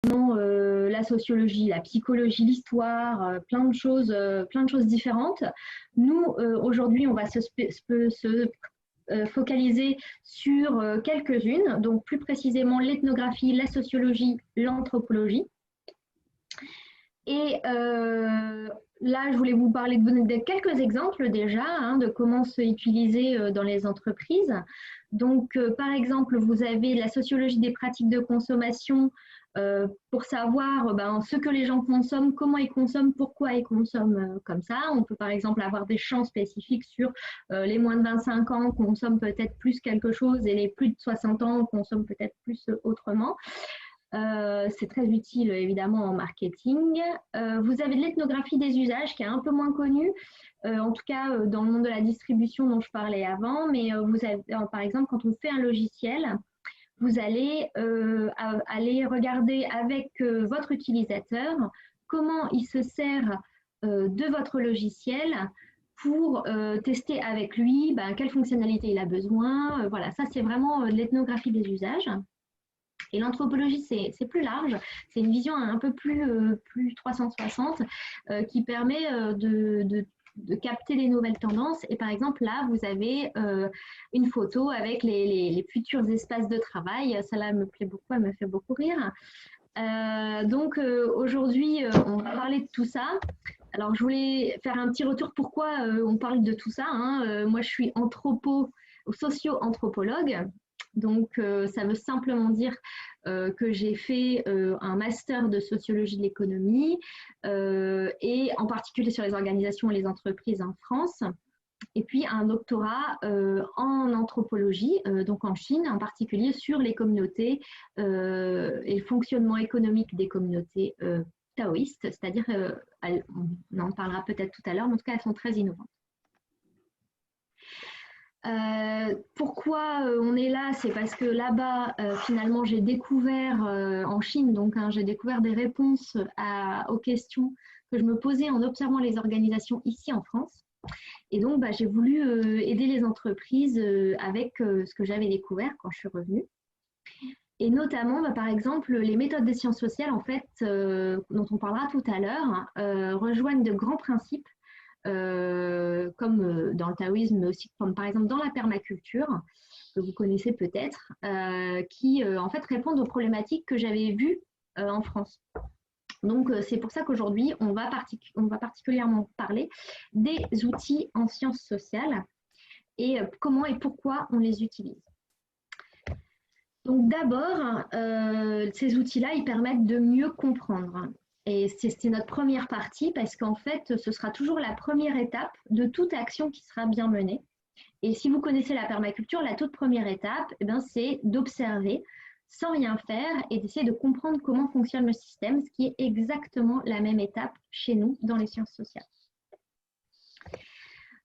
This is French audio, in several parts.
la sociologie, la psychologie, l'histoire, plein de choses différentes. Nous, aujourd'hui, on va se focaliser sur quelques-unes, donc plus précisément l'ethnographie, la sociologie, l'anthropologie. Et là, je voulais vous parler de quelques exemples déjà, de comment se utiliser dans les entreprises. Donc, par exemple, vous avez la sociologie des pratiques de consommation pour savoir ce que les gens consomment, comment ils consomment, pourquoi ils consomment comme ça. On peut par exemple avoir des champs spécifiques sur les moins de 25 ans consomment peut-être plus quelque chose et les plus de 60 ans consomment peut-être plus autrement. C'est très utile évidemment en marketing. Vous avez de l'ethnographie des usages qui est un peu moins connue, en tout cas dans le monde de la distribution dont je parlais avant, mais vous avez, par exemple, quand on fait un logiciel, vous allez aller regarder avec votre utilisateur comment il se sert de votre logiciel pour tester avec lui quelle fonctionnalité il a besoin. Voilà, ça c'est vraiment de l'ethnographie des usages. Et l'anthropologie, c'est plus large, c'est une vision un peu plus 360 qui permet de capter les nouvelles tendances. Et par exemple, là, vous avez une photo avec les futurs espaces de travail. Celle-là me plaît beaucoup, elle me fait beaucoup rire. Donc, aujourd'hui, on va parler de tout ça. Alors, je voulais faire un petit retour pourquoi on parle de tout ça. Moi, je suis socio-anthropologue. Donc, ça veut simplement dire que j'ai fait un master de sociologie de l'économie et en particulier sur les organisations et les entreprises en France. Et puis un doctorat en anthropologie, donc en Chine, en particulier sur les communautés et le fonctionnement économique des communautés taoïstes, c'est-à-dire, on en parlera peut-être tout à l'heure, mais en tout cas, elles sont très innovantes. Pourquoi on est là? C'est parce que là-bas, finalement, j'ai découvert en Chine, donc j'ai découvert des réponses aux questions que je me posais en observant les organisations ici en France. Et donc, j'ai voulu aider les entreprises avec ce que j'avais découvert quand je suis revenue. Et notamment, par exemple, les méthodes des sciences sociales, en fait, dont on parlera tout à l'heure, rejoignent de grands principes comme dans le taoïsme, mais aussi comme par exemple dans la permaculture, que vous connaissez peut-être, qui en fait répondent aux problématiques que j'avais vues en France. Donc, c'est pour ça qu'aujourd'hui, on va particulièrement parler des outils en sciences sociales et comment et pourquoi on les utilise. Donc, d'abord, ces outils-là, ils permettent de mieux comprendre. Et c'est notre première partie parce qu'en fait, ce sera toujours la première étape de toute action qui sera bien menée. Et si vous connaissez la permaculture, la toute première étape, c'est d'observer sans rien faire et d'essayer de comprendre comment fonctionne le système, ce qui est exactement la même étape chez nous dans les sciences sociales.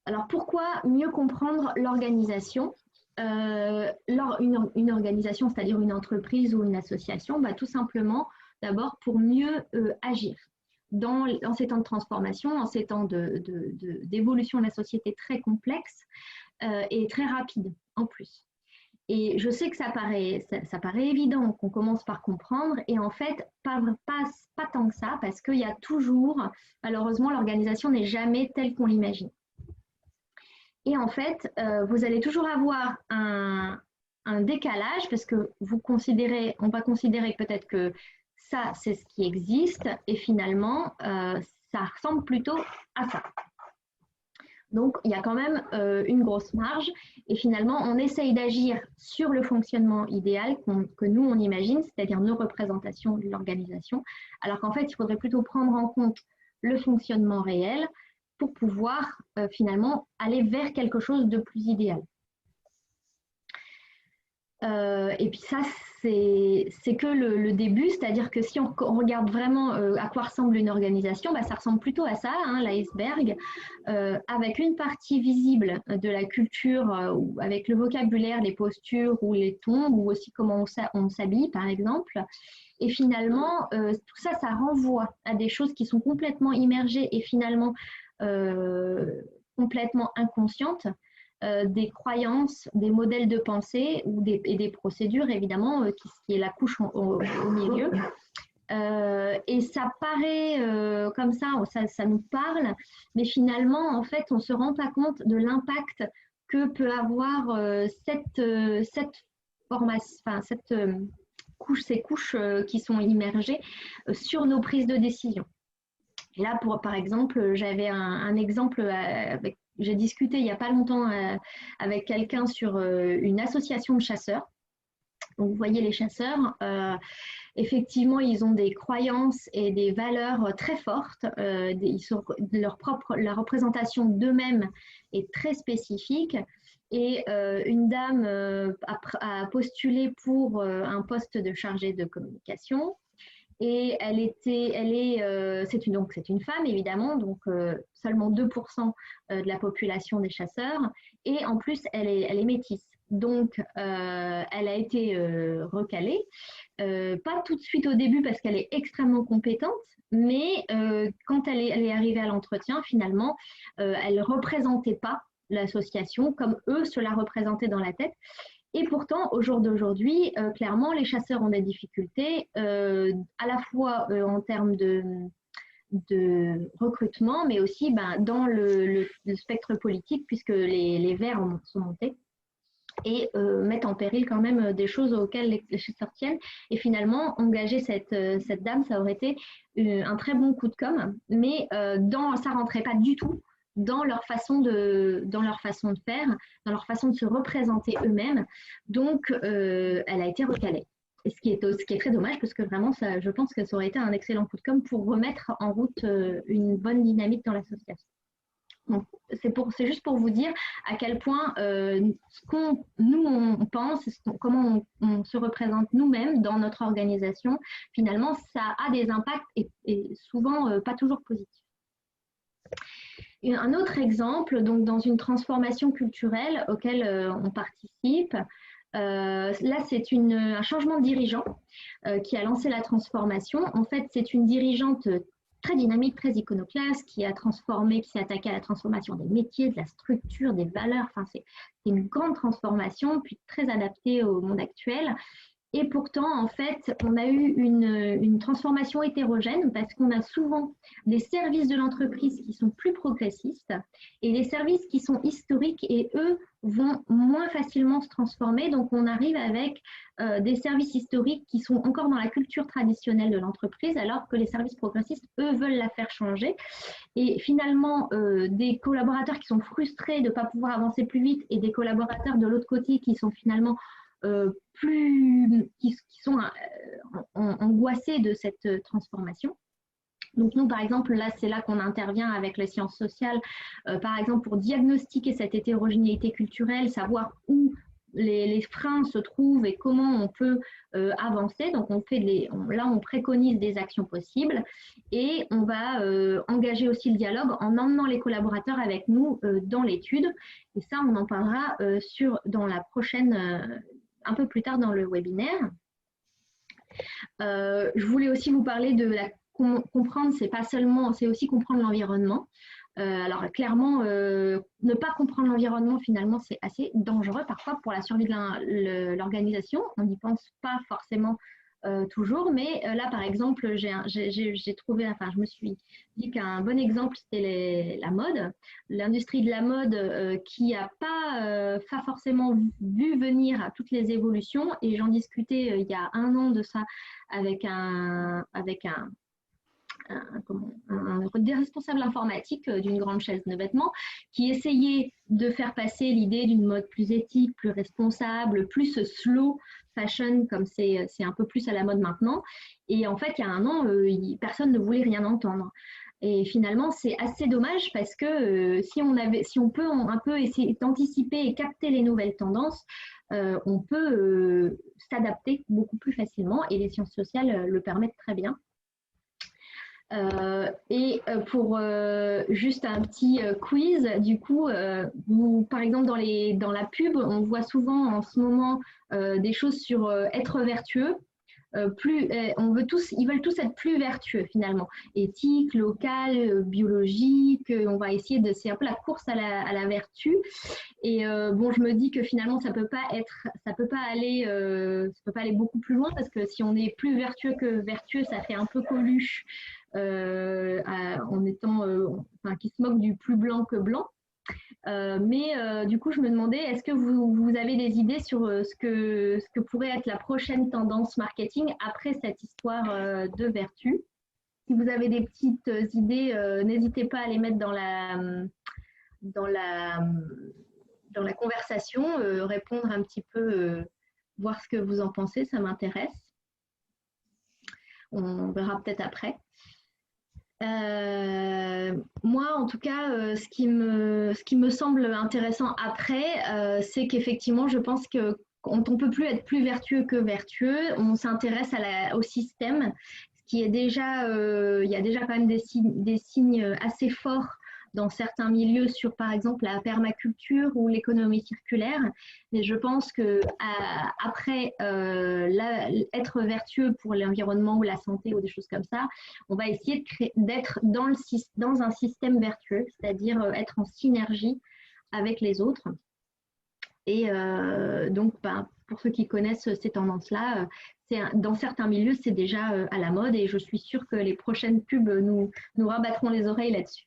Alors, pourquoi mieux comprendre l'organisation ? Une organisation, c'est-à-dire une entreprise ou une association, tout simplement, d'abord pour mieux agir. Dans ces temps de transformation, en ces temps d'évolution de la société très complexe et très rapide en plus. Et je sais que ça paraît évident qu'on commence par comprendre, et en fait, pas tant que ça, parce qu'il y a toujours, malheureusement, l'organisation n'est jamais telle qu'on l'imagine. Et en fait, vous allez toujours avoir un décalage, parce que on va considérer peut-être que ça, c'est ce qui existe, et finalement, ça ressemble plutôt à ça. Donc, il y a quand même une grosse marge et finalement, on essaye d'agir sur le fonctionnement idéal que nous, on imagine, c'est-à-dire nos représentations de l'organisation, alors qu'en fait, il faudrait plutôt prendre en compte le fonctionnement réel pour pouvoir finalement aller vers quelque chose de plus idéal. Et puis ça, c'est que le début, c'est-à-dire que si on regarde vraiment à quoi ressemble une organisation, ça ressemble plutôt à ça, l'iceberg, avec une partie visible de la culture, avec le vocabulaire, les postures ou les tons, ou aussi comment on s'habille, par exemple. Et finalement, tout ça, ça renvoie à des choses qui sont complètement immergées et finalement complètement inconscientes. Des croyances, des modèles de pensée et des procédures, évidemment, qui est la couche au milieu, Et ça paraît comme ça nous parle, mais finalement, en fait, on ne se rend pas compte de l'impact que peut avoir cette formation, enfin, ces couches qui sont immergées sur nos prises de décision. Là, par exemple, j'avais un exemple j'ai discuté il n'y a pas longtemps avec quelqu'un sur une association de chasseurs. Donc, vous voyez, les chasseurs, effectivement, ils ont des croyances et des valeurs très fortes. La représentation d'eux-mêmes est très spécifique. Et une dame a postulé pour un poste de chargée de communication. Et c'est une femme, évidemment, donc seulement 2% de la population des chasseurs. Et en plus, elle est métisse. Donc, elle a été recalée. Pas tout de suite au début parce qu'elle est extrêmement compétente, mais quand elle est arrivée à l'entretien, finalement, elle ne représentait pas l'association comme eux se la représentaient dans la tête. Et pourtant, au jour d'aujourd'hui, clairement, les chasseurs ont des difficultés, à la fois en termes de recrutement, mais aussi dans le spectre politique, puisque les Verts sont montés et mettent en péril quand même des choses auxquelles les chasseurs tiennent. Et finalement, engager cette dame, ça aurait été un très bon coup de com', mais ça ne rentrait pas du tout dans leur façon de faire, dans leur façon de se représenter eux-mêmes. Donc, elle a été recalée. Et ce qui est très dommage, parce que vraiment, je pense que ça aurait été un excellent coup de com' pour remettre en route une bonne dynamique dans l'association. Donc, c'est juste pour vous dire à quel point nous on pense, comment on se représente nous-mêmes dans notre organisation, finalement, ça a des impacts et souvent pas toujours positifs. Un autre exemple, donc dans une transformation culturelle auquel on participe, là c'est un changement de dirigeant qui a lancé la transformation. En fait, c'est une dirigeante très dynamique, très iconoclaste, qui s'est attaquée à la transformation des métiers, de la structure, des valeurs. Enfin, c'est une grande transformation, puis très adaptée au monde actuel. Et pourtant, en fait, on a eu une transformation hétérogène parce qu'on a souvent des services de l'entreprise qui sont plus progressistes et des services qui sont historiques et eux vont moins facilement se transformer. Donc, on arrive avec des services historiques qui sont encore dans la culture traditionnelle de l'entreprise alors que les services progressistes, eux, veulent la faire changer. Et finalement, des collaborateurs qui sont frustrés de ne pas pouvoir avancer plus vite et des collaborateurs de l'autre côté qui sont finalement qui sont angoissés de cette transformation. Donc nous, par exemple, là, c'est là qu'on intervient avec les sciences sociales, par exemple, pour diagnostiquer cette hétérogénéité culturelle, savoir où les freins se trouvent et comment on peut avancer. Donc là, on préconise des actions possibles et on va engager aussi le dialogue en emmenant les collaborateurs avec nous dans l'étude. Et ça, on en parlera dans la prochaine un peu plus tard dans le webinaire. Je voulais aussi vous parler de comprendre, c'est aussi comprendre l'environnement. Alors clairement, ne pas comprendre l'environnement, finalement, c'est assez dangereux parfois pour la survie de l'organisation. On n'y pense pas forcément toujours, mais là, par exemple, j'ai trouvé, enfin, je me suis dit qu'un bon exemple, c'était la mode, l'industrie de la mode qui n'a pas forcément vu venir toutes les évolutions. Et j'en discutais il y a un an de ça avec des responsables informatiques d'une grande chaîne de vêtements qui essayaient de faire passer l'idée d'une mode plus éthique, plus responsable, plus slow fashion, comme c'est un peu plus à la mode maintenant. Et en fait, il y a un an, personne ne voulait rien entendre. Et finalement, c'est assez dommage parce que si on peut un peu essayer d'anticiper et capter les nouvelles tendances, on peut s'adapter beaucoup plus facilement et les sciences sociales le permettent très bien. Pour juste un petit quiz, du coup, par exemple dans la pub, on voit souvent en ce moment des choses sur être vertueux. ils veulent tous être plus vertueux finalement, éthique, local, biologique. On va essayer c'est un peu la course à la vertu. Et bon, je me dis que finalement, ça peut pas aller beaucoup plus loin parce que si on est plus vertueux que vertueux, ça fait un peu Coluche en étant, enfin, qui se moque du plus blanc que blanc. Mais du coup, je me demandais, est-ce que vous avez des idées sur ce que pourrait être la prochaine tendance marketing après cette histoire de vertu? Si vous avez des petites idées, n'hésitez pas à les mettre dans la, dans la conversation, répondre un petit peu, voir ce que vous en pensez, ça m'intéresse. On verra peut-être après. Moi, en tout cas, ce qui me semble intéressant après, c'est qu'effectivement, je pense que quand on ne peut plus être plus vertueux que vertueux, on s'intéresse au système, ce qui est déjà, il y a déjà quand même des signes assez forts dans certains milieux sur, par exemple, la permaculture ou l'économie circulaire. Mais je pense que après être vertueux pour l'environnement ou la santé ou des choses comme ça, on va essayer d'être dans un système vertueux, c'est-à-dire être en synergie avec les autres. Et donc, pour ceux qui connaissent ces tendances-là, dans certains milieux, c'est déjà à la mode et je suis sûre que les prochaines pubs nous rabattront les oreilles là-dessus.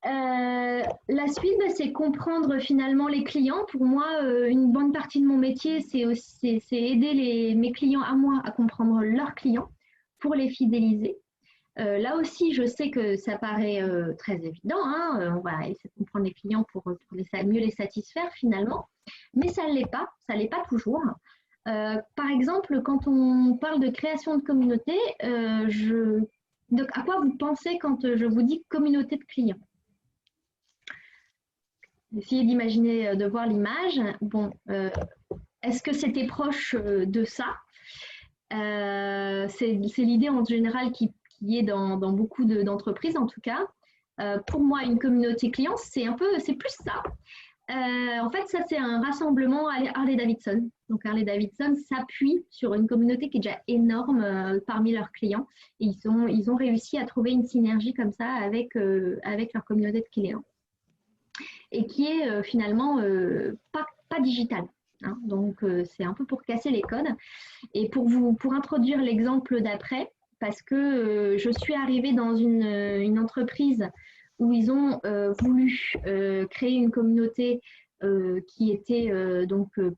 La suite, c'est comprendre finalement les clients. Pour moi, une bonne partie de mon métier, c'est aider mes clients à moi à comprendre leurs clients pour les fidéliser. Là aussi, je sais que ça paraît très évident. On va essayer de comprendre les clients pour mieux les satisfaire finalement. Mais ça ne l'est pas. Ça ne l'est pas toujours. Par exemple, quand on parle de création de communauté, donc, à quoi vous pensez quand je vous dis communauté de clients? Essayez d'imaginer, de voir l'image. Bon, est-ce que c'était proche de ça? C'est l'idée en général qui est dans beaucoup d'entreprises en tout cas. Pour moi, une communauté client, c'est plus ça. En fait, ça c'est un rassemblement Harley-Davidson. Donc Harley-Davidson s'appuie sur une communauté qui est déjà énorme parmi leurs clients. Et ils ont réussi à trouver une synergie comme ça avec leur communauté de clients. Et qui est finalement pas digitale. Donc, c'est un peu pour casser les codes. Et pour introduire l'exemple d'après, parce que je suis arrivée dans une entreprise où ils ont voulu créer une communauté qui était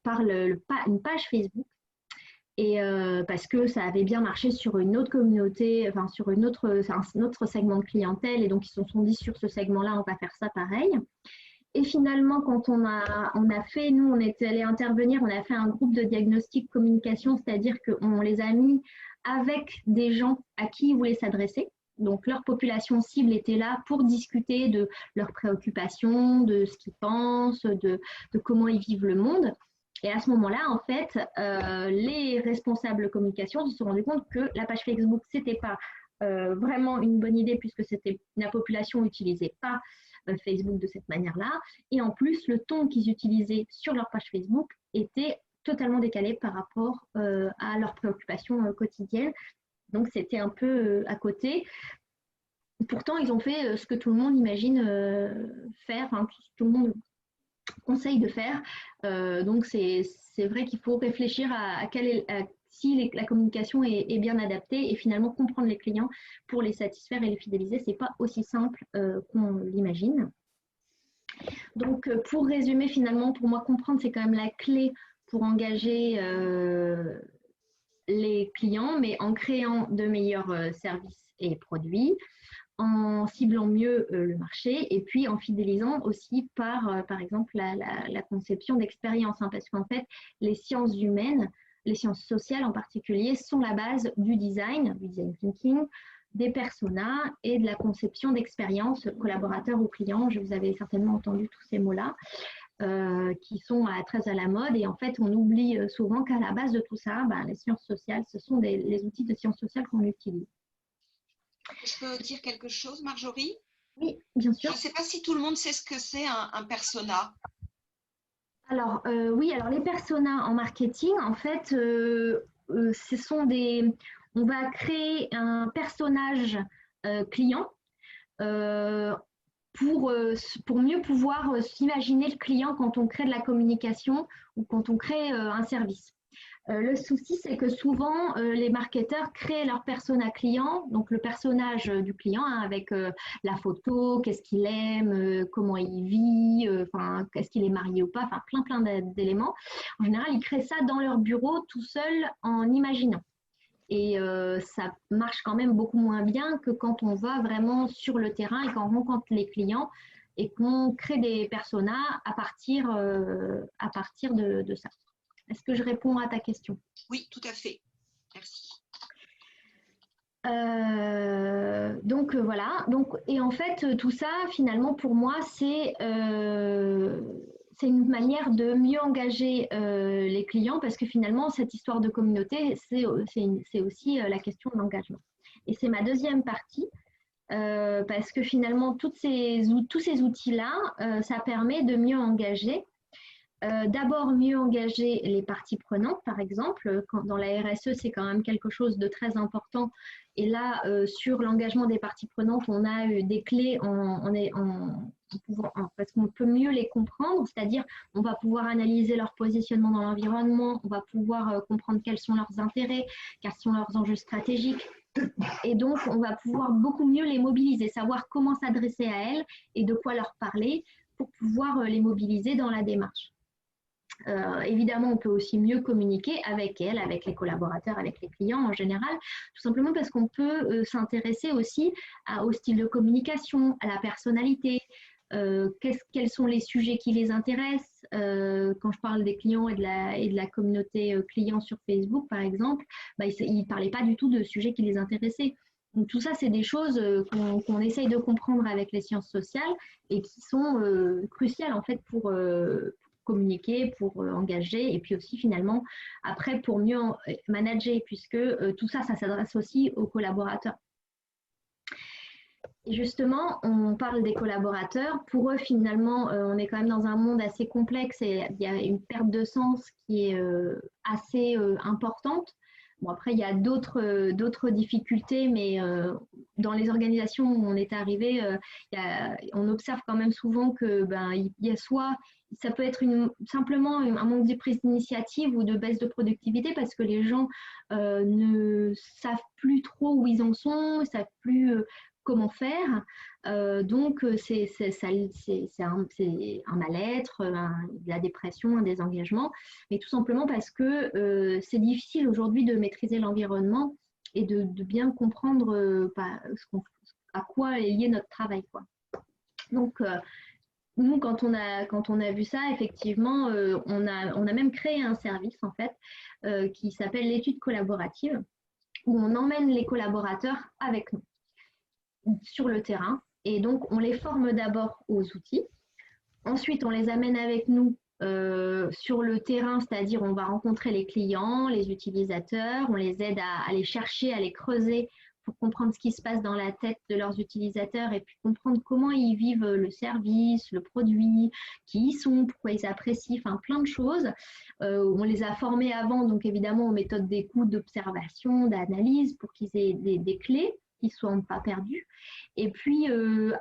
par une page Facebook. Et parce que ça avait bien marché sur une autre communauté, enfin sur un autre segment de clientèle, et donc ils se sont dit sur ce segment-là, on va faire ça pareil. Et finalement, quand on est allé intervenir, on a fait un groupe de diagnostic communication, c'est-à-dire qu'on les a mis avec des gens à qui ils voulaient s'adresser. Donc, leur population cible était là pour discuter de leurs préoccupations, de ce qu'ils pensent, de comment ils vivent le monde. Et à ce moment-là, en fait, les responsables communication se sont rendus compte que la page Facebook, ce n'était pas vraiment une bonne idée puisque la population n'utilisait pas Facebook de cette manière-là. Et en plus, le ton qu'ils utilisaient sur leur page Facebook était totalement décalé par rapport à leurs préoccupations quotidiennes. Donc, c'était un peu à côté. Pourtant, ils ont fait ce que tout le monde imagine faire, tout le monde conseille de faire. Donc, c'est vrai qu'il faut réfléchir à si la communication est bien adaptée et finalement comprendre les clients pour les satisfaire et les fidéliser, ce n'est pas aussi simple qu'on l'imagine. Donc, pour résumer, finalement, pour moi, comprendre, c'est quand même la clé pour engager les clients, mais en créant de meilleurs services et produits, en ciblant mieux le marché et puis en fidélisant aussi par exemple, la conception d'expérience. Parce qu'en fait, les sciences humaines, les sciences sociales en particulier, sont la base du design thinking, des personas et de la conception d'expériences collaborateurs ou clients. Je vous avais certainement entendu tous ces mots-là. Qui sont très à la mode et en fait on oublie souvent qu'à la base de tout ça, les sciences sociales, ce sont les outils de sciences sociales qu'on utilise. Je peux dire quelque chose, Marjorie? Oui, bien sûr. Je ne sais pas si tout le monde sait ce que c'est un persona. Alors oui, alors les personas en marketing, en fait, on va créer un personnage client euh, pour mieux pouvoir s'imaginer le client quand on crée de la communication ou quand on crée un service. Le souci, c'est que souvent, les marketeurs créent leur persona client, donc le personnage du client, hein, avec la photo, qu'est-ce qu'il aime, comment il vit, est-ce qu'il est marié ou pas, plein d'éléments. En général, ils créent ça dans leur bureau tout seul en imaginant. Et ça marche quand même beaucoup moins bien que quand on va vraiment sur le terrain et qu'on rencontre les clients et qu'on crée des personas à partir de ça. Est-ce que je réponds à ta question? Oui, tout à fait. Merci. Donc voilà. Et en fait, tout ça, finalement, pour moi, c'est une manière de mieux engager les clients parce que finalement, cette histoire de communauté, c'est aussi la question de l'engagement. Et c'est ma deuxième partie. Parce que finalement, tous ces outils-là, ça permet de mieux engager. D'abord, mieux engager les parties prenantes, par exemple. Dans la RSE, c'est quand même quelque chose de très important. Et là, sur l'engagement des parties prenantes, on a des clés parce qu'on peut mieux les comprendre, c'est-à-dire on va pouvoir analyser leur positionnement dans l'environnement, on va pouvoir comprendre quels sont leurs intérêts, quels sont leurs enjeux stratégiques. Et donc, on va pouvoir beaucoup mieux les mobiliser, savoir comment s'adresser à elles et de quoi leur parler pour pouvoir les mobiliser dans la démarche. Évidemment, on peut aussi mieux communiquer avec elles, avec les collaborateurs, avec les clients en général, tout simplement parce qu'on peut s'intéresser aussi au style de communication, à la personnalité, quels sont les sujets qui les intéressent. Quand je parle des clients et de la communauté client sur Facebook, par exemple, ils ne parlaient pas du tout de sujets qui les intéressaient. Donc, tout ça, c'est des choses qu'on essaye de comprendre avec les sciences sociales et qui sont cruciales en fait pour communiquer, pour engager et puis aussi finalement après pour mieux manager puisque tout ça, ça s'adresse aussi aux collaborateurs. Et justement, on parle des collaborateurs. Pour eux, finalement, on est quand même dans un monde assez complexe et il y a une perte de sens qui est assez importante. Bon, après, il y a d'autres difficultés, mais dans les organisations où on est arrivé, on observe quand même souvent que il y a soit ça peut être simplement un manque de prise d'initiative ou de baisse de productivité parce que les gens ne savent plus trop où ils en sont, ne savent plus comment faire. Donc, c'est un mal-être, de la dépression, un désengagement, mais tout simplement parce que c'est difficile aujourd'hui de maîtriser l'environnement et de bien comprendre à quoi est lié notre travail, quoi. Donc, nous, quand on a vu ça, effectivement, on a même créé un service, en fait, qui s'appelle l'étude collaborative, où on emmène les collaborateurs avec nous sur le terrain. Et donc, on les forme d'abord aux outils. Ensuite, on les amène avec nous sur le terrain, c'est-à-dire on va rencontrer les clients, les utilisateurs, on les aide à les chercher, à les creuser pour comprendre ce qui se passe dans la tête de leurs utilisateurs et puis comprendre comment ils vivent le service, le produit, qui ils sont, pourquoi ils apprécient, plein de choses. On les a formés avant, donc évidemment aux méthodes d'écoute, d'observation, d'analyse pour qu'ils aient des clés qui ne soient pas perdus. Et puis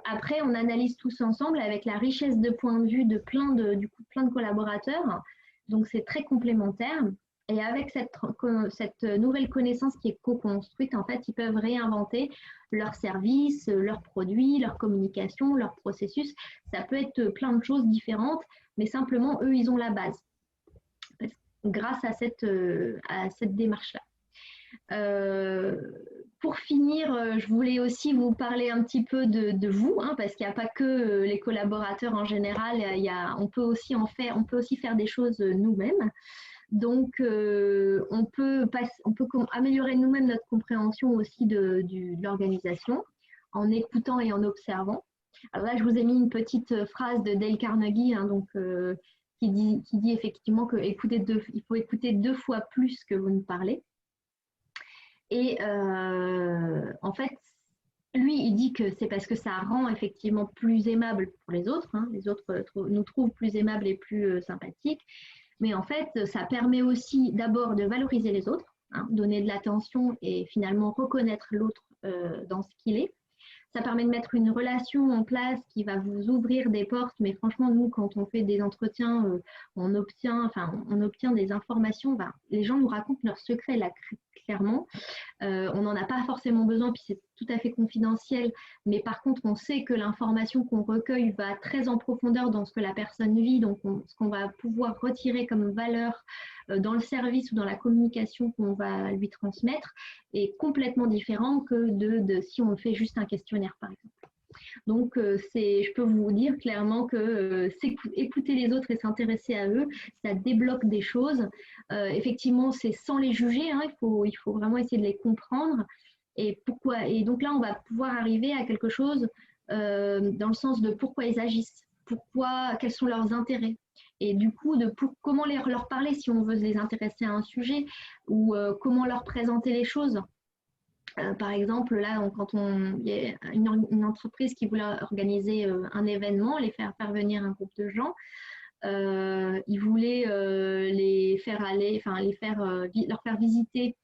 après, on analyse tous ensemble avec la richesse de points de vue de plein de collaborateurs. Donc c'est très complémentaire. Et avec cette nouvelle connaissance qui est co-construite, en fait, ils peuvent réinventer leurs services, leurs produits, leur communication, leur processus. Ça peut être plein de choses différentes, mais simplement, eux, ils ont la base grâce à cette démarche-là. Pour finir, je voulais aussi vous parler un petit peu de vous, parce qu'il n'y a pas que les collaborateurs en général, on peut aussi faire des choses nous-mêmes. Donc, on peut améliorer nous-mêmes notre compréhension aussi de l'organisation en écoutant et en observant. Alors là, je vous ai mis une petite phrase de Dale Carnegie, qui dit effectivement qu'il faut écouter 2 fois plus que vous ne parlez. Et en fait, lui, il dit que c'est parce que ça rend effectivement plus aimable pour les autres. Les autres nous trouvent plus aimables et plus sympathiques. Mais en fait, ça permet aussi d'abord de valoriser les autres. hein, donner de l'attention et finalement reconnaître l'autre dans ce qu'il est. Ça permet de mettre une relation en place qui va vous ouvrir des portes. Mais franchement, nous, quand on fait des entretiens, on obtient des informations. Les gens nous racontent leurs secrets, là, clairement. On n'en a pas forcément besoin, puis c'est tout à fait confidentiel. Mais par contre, on sait que l'information qu'on recueille va très en profondeur dans ce que la personne vit. Donc, ce qu'on va pouvoir retirer comme valeur dans le service ou dans la communication qu'on va lui transmettre est complètement différent que de si on fait juste un questionnaire, par exemple. Donc, je peux vous dire clairement que écouter les autres et s'intéresser à eux, ça débloque des choses. Effectivement, c'est sans les juger, hein, il faut vraiment essayer de les comprendre. Et pourquoi? Et donc là, on va pouvoir arriver à quelque chose dans le sens de pourquoi ils agissent, quels sont leurs intérêts. Et du coup, comment leur parler si on veut les intéresser à un sujet ou comment leur présenter les choses. Par exemple, là, il y a une entreprise qui voulait organiser un événement, faire venir un groupe de gens, ils voulaient leur faire visiter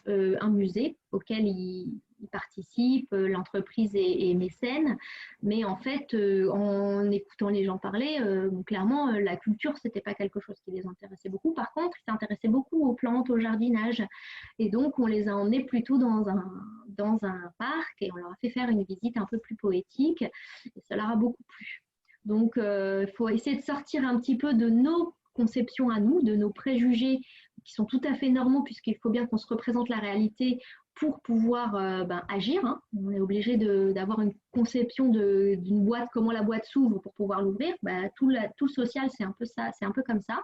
un musée auquel ils participent, l'entreprise est mécène, mais en fait, en écoutant les gens parler, clairement, la culture, c'était pas quelque chose qui les intéressait beaucoup. Par contre, ils s'intéressaient beaucoup aux plantes, au jardinage, et donc on les a emmenés plutôt dans un parc et on leur a fait faire une visite un peu plus poétique, et ça leur a beaucoup plu. Donc, il faut essayer de sortir un petit peu de nos conceptions à nous, de nos préjugés qui sont tout à fait normaux, puisqu'il faut bien qu'on se représente la réalité pour pouvoir agir. Hein. On est obligé d'avoir une conception d'une boîte, comment la boîte s'ouvre pour pouvoir l'ouvrir. Tout le social, c'est un peu ça, c'est un peu comme ça.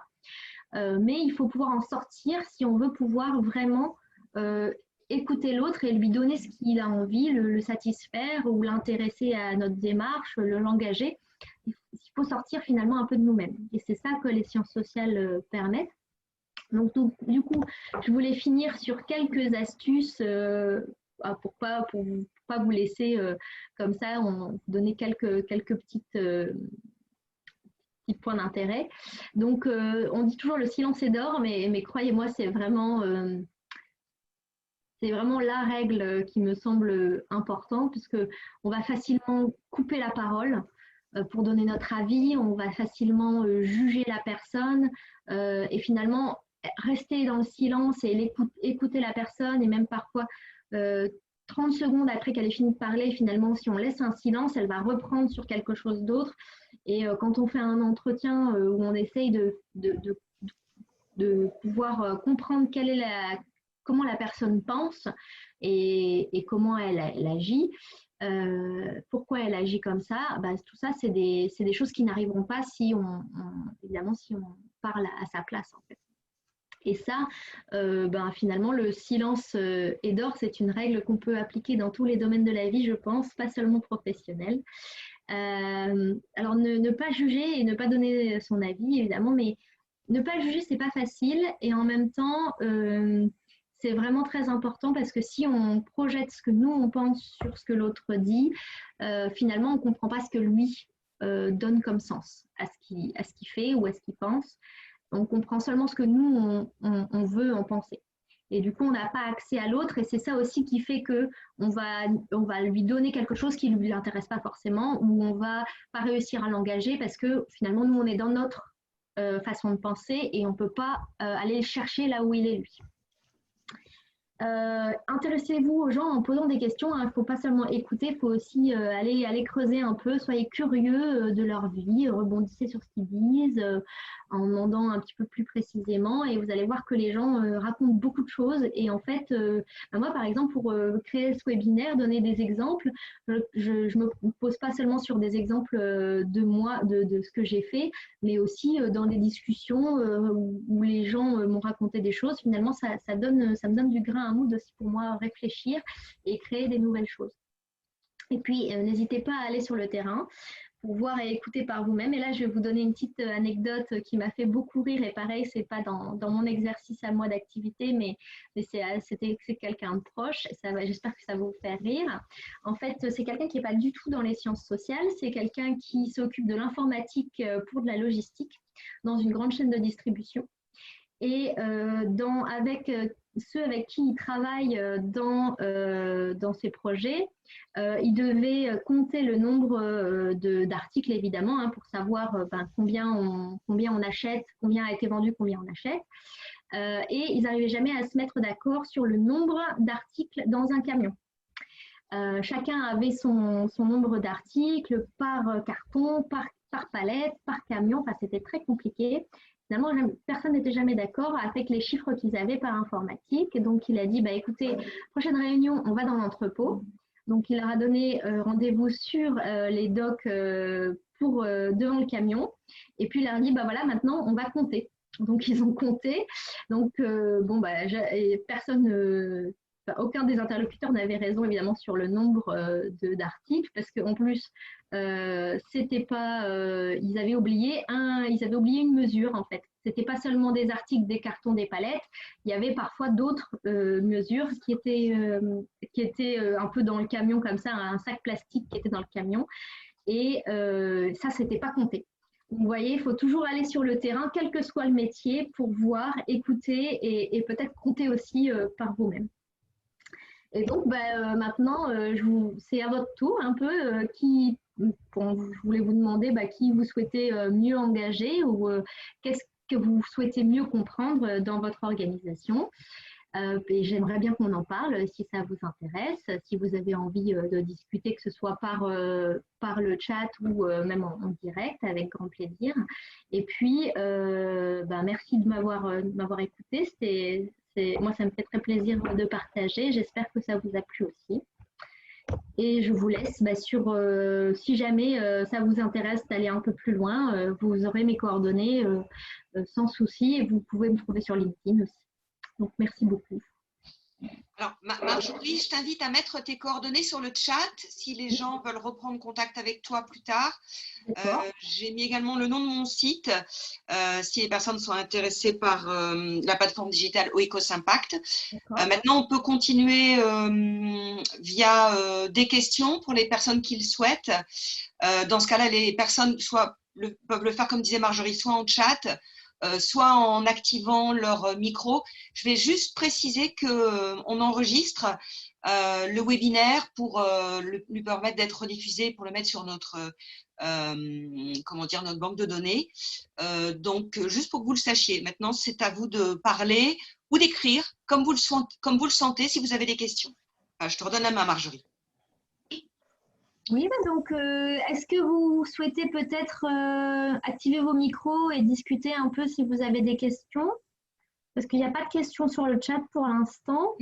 Mais il faut pouvoir en sortir si on veut pouvoir vraiment écouter l'autre et lui donner ce qu'il a envie, le satisfaire ou l'intéresser à notre démarche, l'engager. Il faut sortir finalement un peu de nous-mêmes. Et c'est ça que les sciences sociales permettent. Donc, du coup, je voulais finir sur quelques astuces pour pas vous laisser comme ça, donner quelques petits points d'intérêt. Donc, on dit toujours le silence est d'or, mais croyez-moi, c'est vraiment la règle qui me semble importante, puisque on va facilement couper la parole pour donner notre avis, on va facilement juger la personne et finalement rester dans le silence et écouter la personne, et même parfois 30 secondes après qu'elle ait fini de parler, finalement, si on laisse un silence, elle va reprendre sur quelque chose d'autre. Et quand on fait un entretien où on essaye de pouvoir comprendre comment la personne pense et comment elle agit, pourquoi elle agit comme ça, tout ça, c'est des choses qui n'arriveront pas évidemment, si on parle à sa place, en fait. Et ça, finalement, le silence est d'or, c'est une règle qu'on peut appliquer dans tous les domaines de la vie, je pense, pas seulement professionnel. Alors, ne pas juger et ne pas donner son avis, évidemment, mais ne pas juger, c'est pas facile, et en même temps, c'est vraiment très important, parce que si on projette ce que nous, on pense sur ce que l'autre dit, finalement, on ne comprend pas ce que lui donne comme sens à ce qu'il fait ou à ce qu'il pense. On comprend seulement ce que nous, on veut en penser. Et du coup, on n'a pas accès à l'autre, et c'est ça aussi qui fait qu'on va lui donner quelque chose qui ne lui intéresse pas forcément, ou on ne va pas réussir à l'engager, parce que finalement, nous, on est dans notre façon de penser, et on ne peut pas aller le chercher là où il est, lui. Intéressez-vous aux gens en posant des questions. Il ne faut pas seulement écouter, il faut aussi aller creuser un peu. Soyez curieux de leur vie, rebondissez sur ce qu'ils disent en demandant un petit peu plus précisément, et vous allez voir que les gens racontent beaucoup de choses. Et en fait, moi par exemple, pour créer ce webinaire, donner des exemples, je me pose pas seulement sur des exemples de moi, de ce que j'ai fait, mais aussi dans des discussions où les gens m'ont raconté des choses. Finalement, ça me donne du grain à moudre aussi pour moi réfléchir et créer des nouvelles choses. Et puis, n'hésitez pas à aller sur le terrain pour voir et écouter par vous-même. Et là, je vais vous donner une petite anecdote qui m'a fait beaucoup rire. Et pareil, c'est pas dans mon exercice à moi d'activité, mais c'est quelqu'un de proche. J'espère que ça va vous faire rire. En fait, c'est quelqu'un qui n'est pas du tout dans les sciences sociales. C'est quelqu'un qui s'occupe de l'informatique pour de la logistique dans une grande chaîne de distribution. Et avec ceux avec qui il travaille dans ces projets, il devait compter le nombre d'articles, évidemment, hein, pour savoir combien on achète, combien a été vendu, combien on achète. Et ils n'arrivaient jamais à se mettre d'accord sur le nombre d'articles dans un camion. Chacun avait son nombre d'articles par carton, par palette, par camion. Enfin, c'était très compliqué. Finalement, personne n'était jamais d'accord avec les chiffres qu'ils avaient par informatique. Et donc, il a dit, écoutez, prochaine réunion, on va dans l'entrepôt. Donc, il leur a donné rendez-vous sur les docks devant le camion. Et puis, il leur a dit, voilà, maintenant, on va compter. Donc, ils ont compté. Donc, personne... aucun des interlocuteurs n'avait raison évidemment sur le nombre d'articles parce qu'en plus c'était pas ils avaient oublié une mesure en fait. C'était pas seulement des articles, des cartons, des palettes. Il y avait parfois d'autres mesures qui étaient un peu dans le camion comme ça, un sac plastique qui était dans le camion et ça c'était pas compté. Donc, vous voyez, il faut toujours aller sur le terrain, quel que soit le métier, pour voir, écouter et peut-être compter aussi par vous-même. Et donc, maintenant, c'est à votre tour un peu je voulais vous demander qui vous souhaitez mieux engager ou qu'est-ce que vous souhaitez mieux comprendre dans votre organisation. Et j'aimerais bien qu'on en parle si ça vous intéresse, si vous avez envie de discuter, que ce soit par le chat ou même en direct, avec grand plaisir. Et puis, merci de m'avoir écouté. Moi, ça me fait très plaisir de partager. J'espère que ça vous a plu aussi. Et je vous laisse si jamais ça vous intéresse d'aller un peu plus loin, vous aurez mes coordonnées sans souci et vous pouvez me trouver sur LinkedIn aussi. Donc, merci beaucoup. Alors, Marjorie, je t'invite à mettre tes coordonnées sur le chat si les gens veulent reprendre contact avec toi plus tard. J'ai mis également le nom de mon site si les personnes sont intéressées par la plateforme digitale Oikos Impact. Maintenant, on peut continuer via des questions pour les personnes qui le souhaitent. Dans ce cas-là, les personnes peuvent le faire, comme disait Marjorie, soit en chat, soit en activant leur micro. Je vais juste préciser qu'on enregistre le webinaire pour lui permettre d'être rediffusé, pour le mettre sur notre banque de données. Donc, juste pour que vous le sachiez, maintenant, c'est à vous de parler ou d'écrire comme vous le sentez si vous avez des questions. Je te redonne la main, Marjorie. Oui, donc, est-ce que vous souhaitez peut-être activer vos micros et discuter un peu si vous avez des questions? Parce qu'il n'y a pas de questions sur le chat pour l'instant.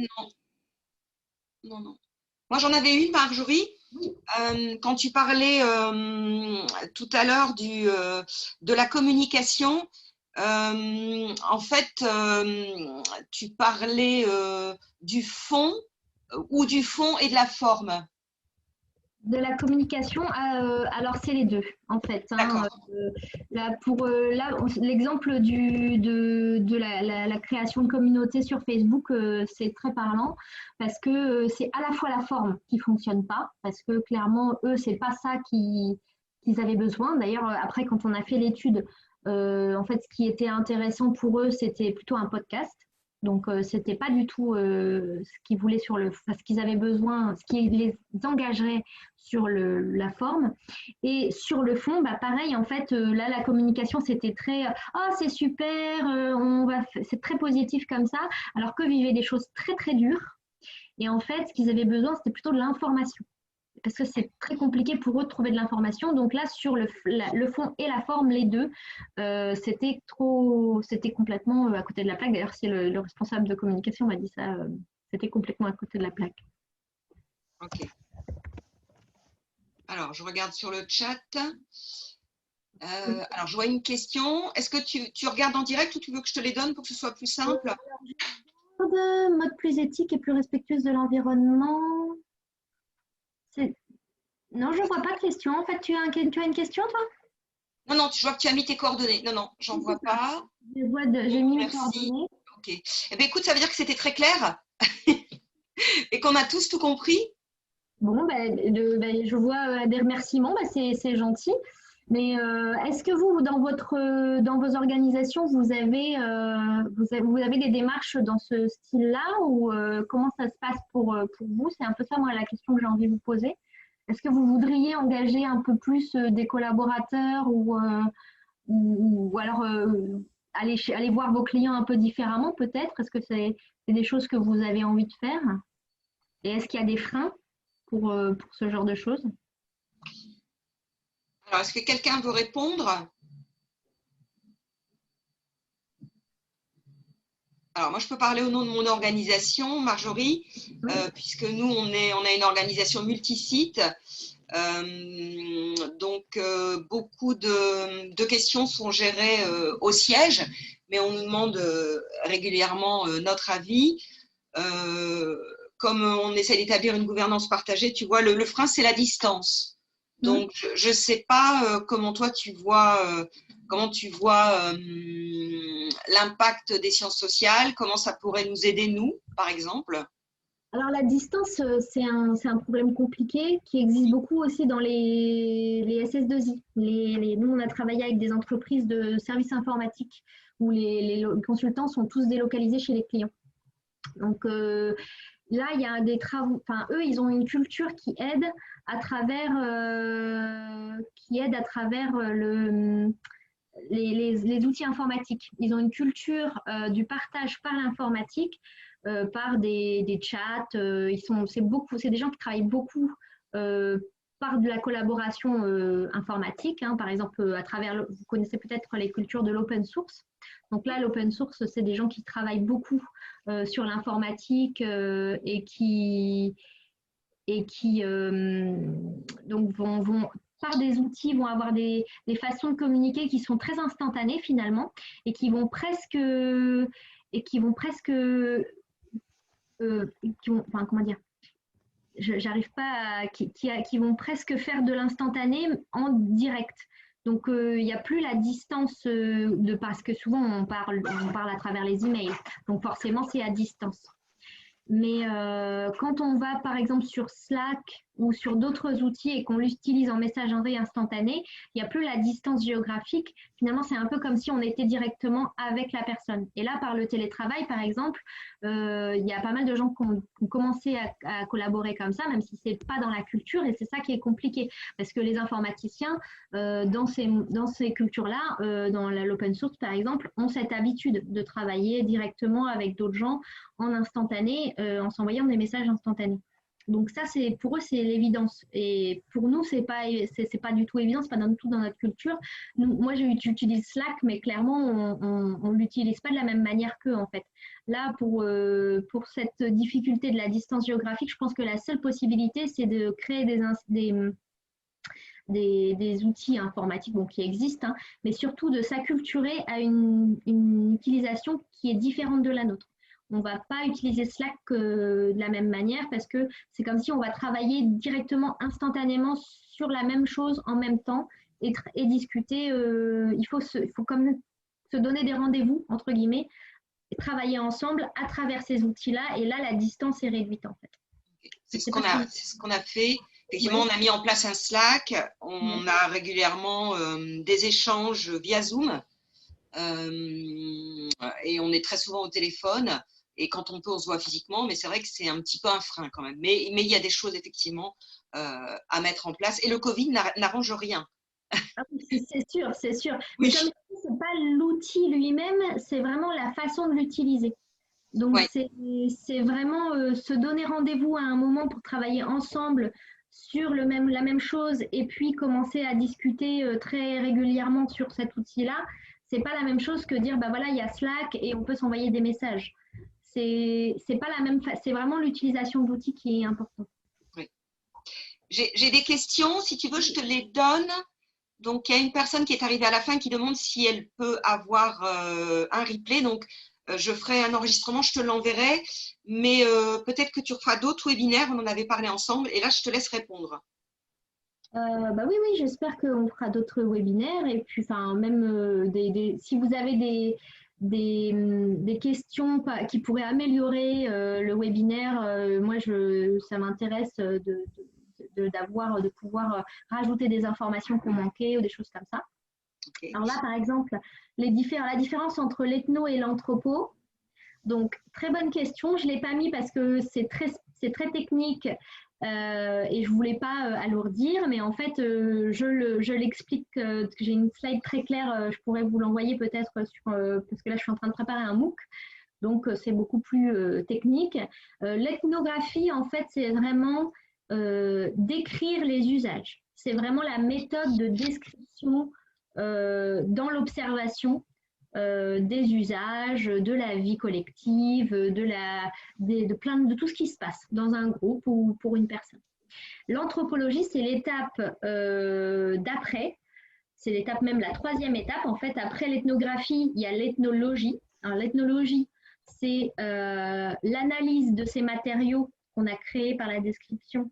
Non. Moi, j'en avais une, Marjorie. Quand tu parlais tout à l'heure de la communication, en fait, tu parlais du fond ou du fond et de la forme. De la communication, alors c'est les deux en fait. L'exemple de la création de communauté sur Facebook, c'est très parlant parce que c'est à la fois la forme qui fonctionne pas, parce que clairement eux c'est pas ça qu'ils avaient besoin. D'ailleurs après quand on a fait l'étude, en fait ce qui était intéressant pour eux c'était plutôt un podcast. Donc, ce n'était pas du tout ce qu'ils voulaient ce qu'ils avaient besoin, ce qui les engagerait sur la forme. Et sur le fond, pareil, en fait, là, la communication, c'était très « Oh, c'est super, c'est très positif comme ça », alors qu'eux vivaient des choses très, très dures. Et en fait, ce qu'ils avaient besoin, c'était plutôt de l'information. Parce que c'est très compliqué pour eux de trouver de l'information. Donc là, sur le fond et la forme, les deux, c'était complètement à côté de la plaque. D'ailleurs, c'est le responsable de communication m'a dit ça, c'était complètement à côté de la plaque. Ok. Alors, je regarde sur le chat. Alors, je vois une question. Est-ce que tu regardes en direct ou tu veux que je te les donne pour que ce soit plus simple? Mode plus éthique et plus respectueuse de l'environnement. Non, je ne vois pas de question. En fait, tu as une question, toi? Non, je vois que tu as mis tes coordonnées. Non, j'en vois pas. J'ai mis mes coordonnées. Ok. Eh bien, écoute, ça veut dire que c'était très clair et qu'on a tous tout compris. Bon, je vois des remerciements, c'est gentil. Mais est-ce que vous, dans vos organisations, vous avez des démarches dans ce style-là ou comment ça se passe pour vous? C'est un peu ça, moi, la question que j'ai envie de vous poser. Est-ce que vous voudriez engager un peu plus des collaborateurs ou alors aller voir vos clients un peu différemment peut-être? Est-ce que c'est des choses que vous avez envie de faire? Et est-ce qu'il y a des freins pour ce genre de choses? Alors, est-ce que quelqu'un veut répondre? Alors, moi, je peux parler au nom de mon organisation, Marjorie, puisque nous, on a une organisation multisite. Donc, beaucoup de questions sont gérées au siège, mais on nous demande régulièrement notre avis. Comme on essaie d'établir une gouvernance partagée, tu vois, le frein, c'est la distance. Donc, je ne sais pas comment toi tu vois l'impact des sciences sociales, comment ça pourrait nous aider, nous, par exemple. Alors la distance, c'est un problème compliqué qui existe beaucoup aussi dans les SS2I. Nous, on a travaillé avec des entreprises de services informatiques où les consultants sont tous délocalisés chez les clients. Donc là, il y a des travaux, enfin eux, ils ont une culture qui aide à travers les outils informatiques. Ils ont une culture du partage par l'informatique, par des chats. C'est des gens qui travaillent beaucoup par de la collaboration informatique. Hein, par exemple, vous connaissez peut-être les cultures de l'open source. Donc là, l'open source, c'est des gens qui travaillent beaucoup sur l'informatique et qui donc vont par des outils, vont avoir des façons de communiquer qui sont très instantanées finalement et qui vont presque enfin, comment dire, j'arrive pas qui vont presque faire de l'instantané en direct. Donc il n'y a plus la distance parce que souvent on parle à travers les emails. Donc forcément c'est à distance. Mais quand on va par exemple sur Slack ou sur d'autres outils et qu'on l'utilise en messagerie instantanée, il n'y a plus la distance géographique. Finalement, c'est un peu comme si on était directement avec la personne. Et là, par le télétravail, par exemple, il y a pas mal de gens qui ont commencé à collaborer comme ça, même si ce n'est pas dans la culture. Et c'est ça qui est compliqué. Parce que les informaticiens, dans ces cultures-là, dans l'open source, par exemple, ont cette habitude de travailler directement avec d'autres gens en instantané, en s'envoyant des messages instantanés. Donc ça, pour eux, c'est l'évidence. Et pour nous, c'est pas du tout évident, c'est pas du tout dans notre culture. Moi, j'utilise Slack, mais clairement, on l'utilise pas de la même manière qu'eux, en fait. Là, pour cette difficulté de la distance géographique, je pense que la seule possibilité, c'est de créer des outils informatiques qui existent, hein, mais surtout de s'acculturer à une utilisation qui est différente de la nôtre. On ne va pas utiliser Slack de la même manière parce que c'est comme si on va travailler directement, instantanément sur la même chose en même temps et discuter. Il faut comme se donner des rendez-vous, entre guillemets, et travailler ensemble à travers ces outils-là. Et là, la distance est réduite, en fait. C'est ce qu'on a fait. Effectivement, on a mis en place un Slack. On a régulièrement des échanges via Zoom. Et on est très souvent au téléphone. Et quand on peut, on se voit physiquement. Mais c'est vrai que c'est un petit peu un frein quand même. Mais il y a des choses effectivement à mettre en place. Et le Covid n'arrange rien. Ah oui, c'est sûr, c'est sûr. Oui. Mais comme je dis, c'est pas l'outil lui-même, c'est vraiment la façon de l'utiliser. Donc, Ouais. c'est vraiment se donner rendez-vous à un moment pour travailler ensemble sur la même chose et puis commencer à discuter très régulièrement sur cet outil-là. C'est pas la même chose que dire, bah voilà, il y a Slack et on peut s'envoyer des messages. C'est pas la même, c'est vraiment l'utilisation d'outils qui est importante. Oui. J'ai des questions, si tu veux, je te les donne. Donc, il y a une personne qui est arrivée à la fin qui demande si elle peut avoir un replay. Donc, je ferai un enregistrement, je te l'enverrai. Mais peut-être que tu feras d'autres webinaires, on en avait parlé ensemble. Et là, je te laisse répondre. Bah oui, j'espère qu'on fera d'autres webinaires. Et puis, enfin, même si vous avez des questions qui pourraient améliorer le webinaire, moi, ça m'intéresse de pouvoir rajouter des informations qu'on manquait ou des choses comme ça. Okay. Alors là, par exemple, la différence entre l'ethno et l'anthropo. Donc, très bonne question. Je ne l'ai pas mis parce que c'est très technique et je ne voulais pas alourdir. Mais en fait, je l'explique. J'ai une slide très claire. Je pourrais vous l'envoyer peut-être parce que là, je suis en train de préparer un MOOC. Donc, c'est beaucoup plus technique. L'ethnographie, en fait, c'est vraiment décrire les usages. C'est vraiment la méthode de description dans l'observation des usages, de la vie collective, de tout ce qui se passe dans un groupe ou pour une personne. L'anthropologie, c'est l'étape d'après, c'est l'étape même la troisième étape. En fait, après l'ethnographie, il y a l'ethnologie. Alors, l'ethnologie, c'est l'analyse de ces matériaux qu'on a créés par la description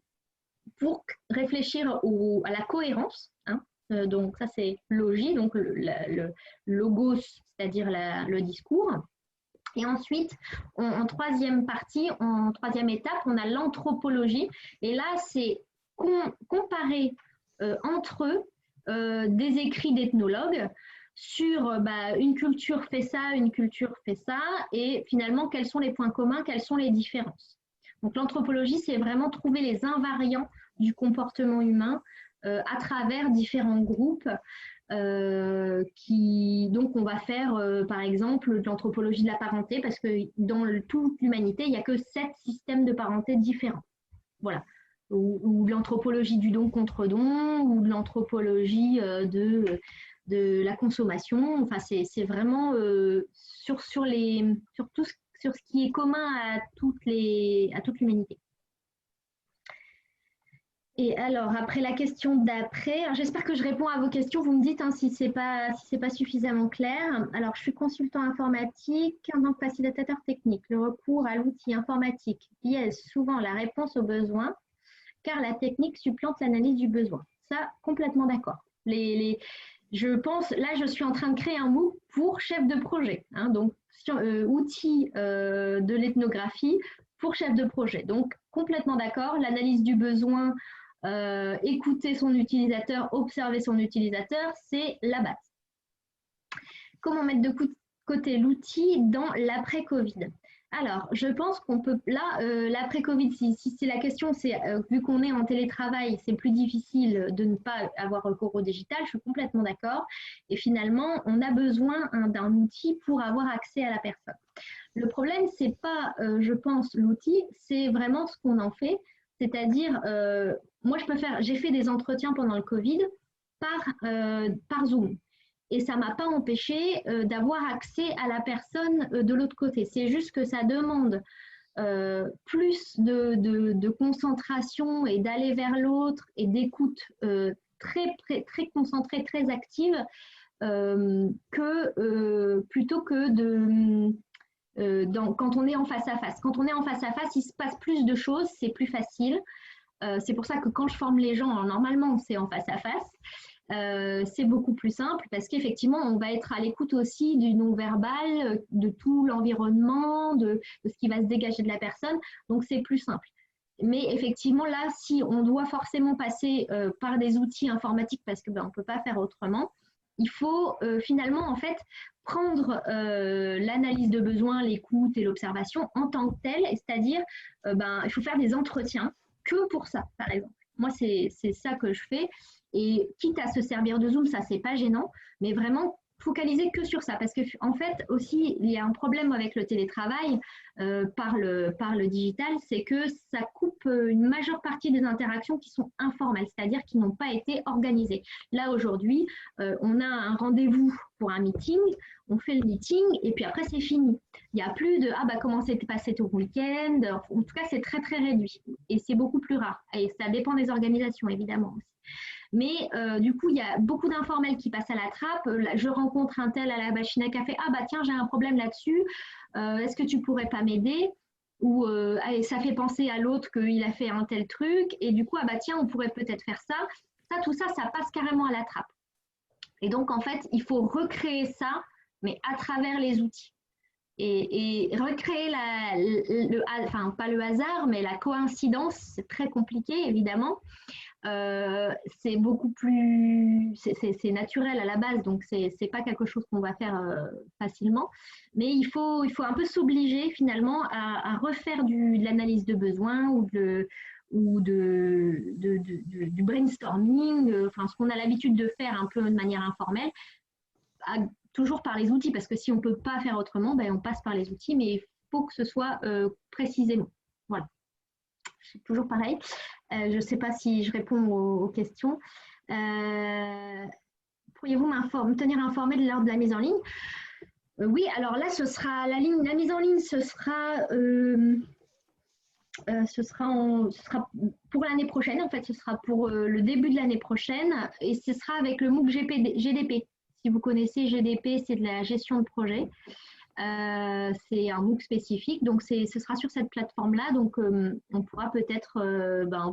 pour réfléchir à la cohérence. Hein. Donc, ça, c'est logie, donc le logos, c'est-à-dire le discours. Et ensuite, en troisième partie, en troisième étape, on a l'anthropologie. Et là, c'est comparer entre eux des écrits d'ethnologues sur une culture fait ça, une culture fait ça, et finalement, quels sont les points communs, quelles sont les différences. Donc, l'anthropologie, c'est vraiment trouver les invariants du comportement humain à travers différents groupes. Donc, on va faire, par exemple, de l'anthropologie de la parenté, parce que dans toute l'humanité, il n'y a que 7 systèmes de parenté différents. Voilà. Ou de l'anthropologie du don contre don, ou de l'anthropologie de la consommation. Enfin, c'est vraiment sur ce qui est commun à toute l'humanité. Et alors, après la question d'après, j'espère que je réponds à vos questions. Vous me dites si ce n'est pas suffisamment clair. Alors, je suis consultant informatique en tant que facilitateur technique. Le recours à l'outil informatique biaise souvent la réponse aux besoins, car la technique supplante l'analyse du besoin. Ça, complètement d'accord. Je pense, là, je suis en train de créer un MOOC pour chef de projet. Hein, donc, outils de l'ethnographie pour chef de projet. Donc, complètement d'accord. L'analyse du besoin, écouter son utilisateur, observer son utilisateur, c'est la base. Comment mettre de côté l'outil dans l'après-Covid? Alors, je pense qu'on peut, là, l'après-Covid, si c'est la question, c'est vu qu'on est en télétravail, c'est plus difficile de ne pas avoir recours au digital, je suis complètement d'accord. Et finalement, on a besoin d'un outil pour avoir accès à la personne. Le problème, c'est pas, je pense, l'outil, c'est vraiment ce qu'on en fait. C'est-à-dire, moi, j'ai fait des entretiens pendant le Covid par Zoom. Et ça ne m'a pas empêché d'avoir accès à la personne de l'autre côté. C'est juste que ça demande plus de concentration et d'aller vers l'autre et d'écoute très concentrée, très active, plutôt que quand on est en face à face. Quand on est en face à face, il se passe plus de choses, c'est plus facile. C'est pour ça que quand je forme les gens, normalement, c'est en face à face. C'est beaucoup plus simple parce qu'effectivement, on va être à l'écoute aussi du non-verbal, de tout l'environnement, de ce qui va se dégager de la personne. Donc, c'est plus simple. Mais effectivement, là, si on doit forcément passer par des outils informatiques parce qu'on ne peut pas faire autrement, il faut finalement, en fait, prendre l'analyse de besoin, l'écoute et l'observation en tant que telle, c'est-à-dire il faut faire des entretiens que pour ça, par exemple. Moi, c'est ça que je fais. Et quitte à se servir de Zoom, ça, c'est pas gênant, mais vraiment focaliser que sur ça. Parce qu'en fait, aussi, il y a un problème avec le télétravail par le digital, c'est que ça coupe une majeure partie des interactions qui sont informelles, c'est-à-dire qui n'ont pas été organisées. Là, aujourd'hui, on a un rendez-vous pour un meeting, on fait le meeting et puis après, c'est fini. Il n'y a plus de « Ah, comment s'est passé ton week-end ?» En tout cas, c'est très, très réduit et c'est beaucoup plus rare. Et ça dépend des organisations, évidemment aussi. Mais du coup, il y a beaucoup d'informels qui passent à la trappe. Je rencontre un tel à la machine à café. Ah, tiens, j'ai un problème là-dessus. Est-ce que tu pourrais pas m'aider? Ou ça fait penser à l'autre qu'il a fait un tel truc. Et du coup, tiens, on pourrait peut-être faire ça. Tout ça, ça passe carrément à la trappe. Et donc, en fait, il faut recréer ça, mais à travers les outils. et recréer enfin pas le hasard, mais la coïncidence, c'est très compliqué évidemment. C'est beaucoup plus, c'est naturel à la base, donc c'est pas quelque chose qu'on va faire facilement. Mais il faut un peu s'obliger finalement à refaire de l'analyse de besoins du brainstorming, enfin ce qu'on a l'habitude de faire un peu de manière informelle, toujours par les outils, parce que si on ne peut pas faire autrement, ben, on passe par les outils, mais il faut que ce soit précisément. Voilà. C'est toujours pareil. Je ne sais pas si je réponds aux questions. Pourriez-vous me tenir informé de l'heure de la mise en ligne? Oui, alors là, ce sera la mise en ligne, ce sera pour l'année prochaine. En fait, ce sera pour le début de l'année prochaine et ce sera avec le MOOC GDP. Si vous connaissez GDP, c'est de la gestion de projet. C'est un MOOC spécifique, donc ce sera sur cette plateforme-là, donc on pourra peut-être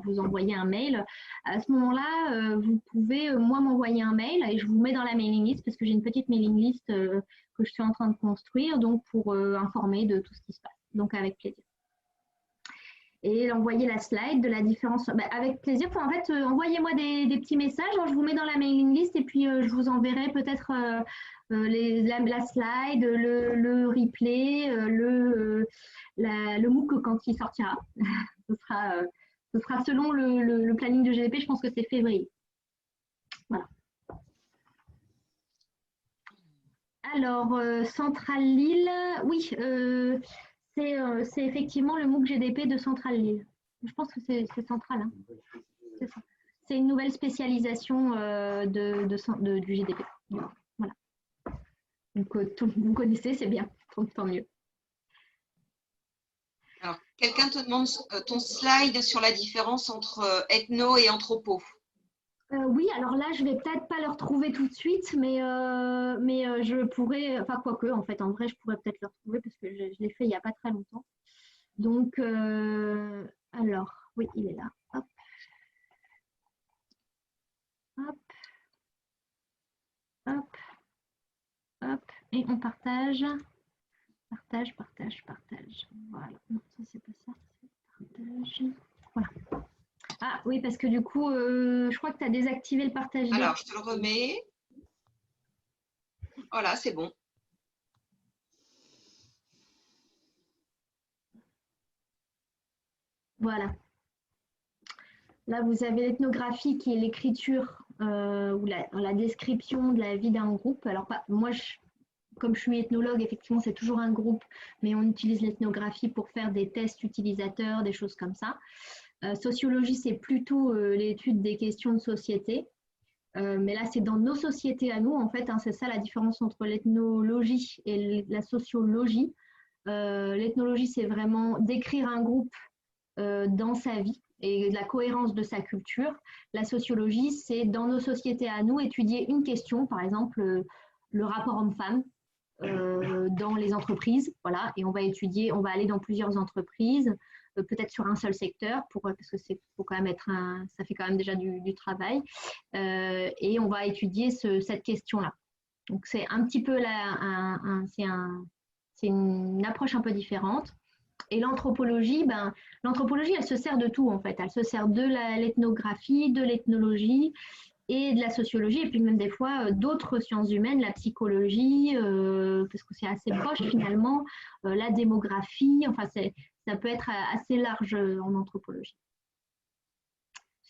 vous envoyer un mail. À ce moment-là, vous pouvez moi m'envoyer un mail et je vous mets dans la mailing list parce que j'ai une petite mailing list que je suis en train de construire, donc pour informer de tout ce qui se passe, donc avec plaisir. Et envoyer la slide de la différence, avec plaisir. En fait, envoyez-moi des petits messages, je vous mets dans la mailing list et puis je vous enverrai peut-être la slide, le replay, le MOOC quand il sortira. ce sera selon le planning de GDP, je pense que c'est février. Voilà. Alors, Centrale Lille, oui, c'est effectivement le MOOC GDP de Centrale Lille. Je pense que c'est Centrale. Hein. C'est ça. C'est une nouvelle spécialisation du GDP. Voilà. Donc, vous connaissez, c'est bien. Tant mieux. Alors, quelqu'un te demande ton slide sur la différence entre ethno et anthropo. Oui, alors là, je vais peut-être pas le retrouver tout de suite, mais je pourrais, enfin quoique, en fait, en vrai, je pourrais peut-être le retrouver parce que je l'ai fait il n'y a pas très longtemps. Donc, alors, oui, il est là. Hop. Hop. Hop. Hop. Et on partage. Partage. Voilà. Non, ça, c'est pas ça. Partage. Voilà. Ah oui, parce que du coup, je crois que tu as désactivé le partage. Alors, je te le remets. Voilà, c'est bon. Voilà. Là, vous avez l'ethnographie qui est l'écriture ou la description de la vie d'un groupe. Alors, moi, comme je suis ethnologue, effectivement, c'est toujours un groupe, mais on utilise l'ethnographie pour faire des tests utilisateurs, des choses comme ça. Sociologie, c'est plutôt l'étude des questions de société. Mais là, c'est dans nos sociétés à nous, en fait. Hein, c'est ça la différence entre l'ethnologie et la sociologie. L'ethnologie, c'est vraiment décrire un groupe dans sa vie et de la cohérence de sa culture. La sociologie, c'est dans nos sociétés à nous, étudier une question, par exemple le rapport homme-femme dans les entreprises, voilà, et on va aller dans plusieurs entreprises, peut-être sur un seul secteur, parce que faut quand même ça fait quand même déjà du travail, et on va étudier cette question-là. Donc c'est un petit peu c'est une approche un peu différente. Et l'anthropologie, elle se sert de tout en fait. Elle se sert de l'ethnographie, de l'ethnologie et de la sociologie, et puis même des fois d'autres sciences humaines, la psychologie, parce que c'est assez proche finalement, la démographie, enfin ça peut être assez large en anthropologie.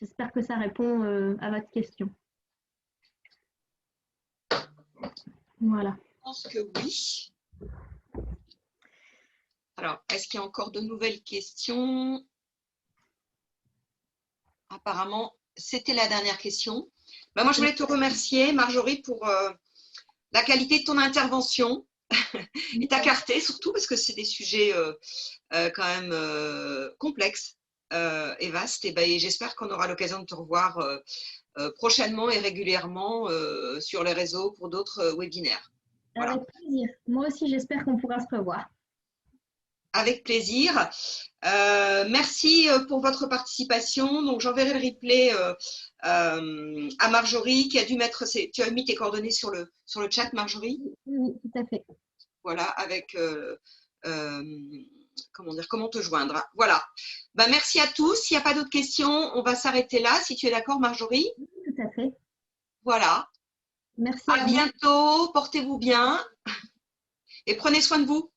J'espère que ça répond à votre question. Voilà. Je pense que oui. Alors, est-ce qu'il y a encore de nouvelles questions? Apparemment, c'était la dernière question. Moi, je voulais te remercier, Marjorie, pour la qualité de ton intervention et ta clarté, surtout parce que c'est des sujets quand même complexes et vastes. Et j'espère qu'on aura l'occasion de te revoir prochainement et régulièrement sur les réseaux pour d'autres webinaires. Voilà. Avec plaisir. Moi aussi, j'espère qu'on pourra se revoir. Avec plaisir. Merci pour votre participation. Donc, j'enverrai le replay à Marjorie qui a dû mettre tu as mis tes coordonnées sur le chat, Marjorie? Oui, tout à fait. voilà, avec comment te joindre. Voilà. Ben, merci à tous. S'il n'y a pas d'autres questions, on va s'arrêter là, si tu es d'accord, Marjorie. Tout à fait. Voilà. Merci à À vous. bientôt. Portez-vous bien et prenez soin de vous.